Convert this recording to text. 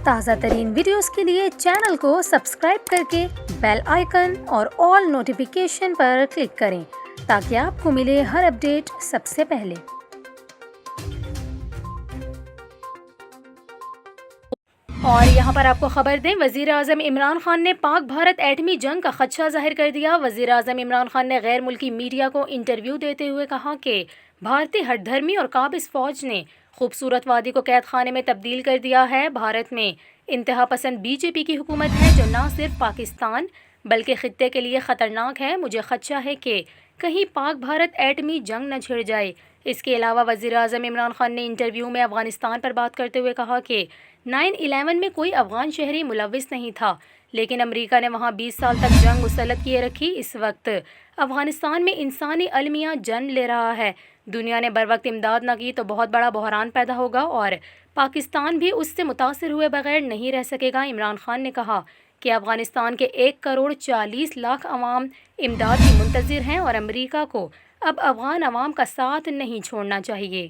تازہ ترین ویڈیوز کے لیے چینل کو سبسکرائب کر کے بیل آئیکن اور آل نوٹیفیکیشن پر کلک کریں تاکہ آپ کو ملے ہر اپڈیٹ سب سے پہلے۔ اور یہاں پر آپ کو خبر دیں، وزیر اعظم عمران خان نے پاک بھارت ایٹمی جنگ کا خدشہ ظاہر کر دیا۔ وزیر اعظم عمران خان نے غیر ملکی میڈیا کو انٹرویو دیتے ہوئے کہا کہ بھارتی ہٹ دھرمی اور قابض فوج نے خوبصورت وادی کو قید خانے میں تبدیل کر دیا ہے۔ بھارت میں انتہا پسند بی جے پی کی حکومت ہے جو نہ صرف پاکستان بلکہ خطے کے لیے خطرناک ہے۔ مجھے خدشہ ہے کہ کہیں پاک بھارت ایٹمی جنگ نہ چھڑ جائے۔ اس کے علاوہ وزیر اعظم عمران خان نے انٹرویو میں افغانستان پر بات کرتے ہوئے کہا کہ 9/11 میں کوئی افغان شہری ملوث نہیں تھا، لیکن امریکہ نے وہاں 20 سال تک جنگ مسلط کیے رکھی۔ اس وقت افغانستان میں انسانی المیہ جن لے رہا ہے۔ دنیا نے بروقت امداد نہ کی تو بہت بڑا بحران پیدا ہوگا اور پاکستان بھی اس سے متاثر ہوئے بغیر نہیں رہ سکے گا۔ عمران خان نے کہا کہ افغانستان کے 1,40,00,000 عوام امداد کی منتظر ہیں اور امریکہ کو اب افغان عوام کا ساتھ نہیں چھوڑنا چاہیے۔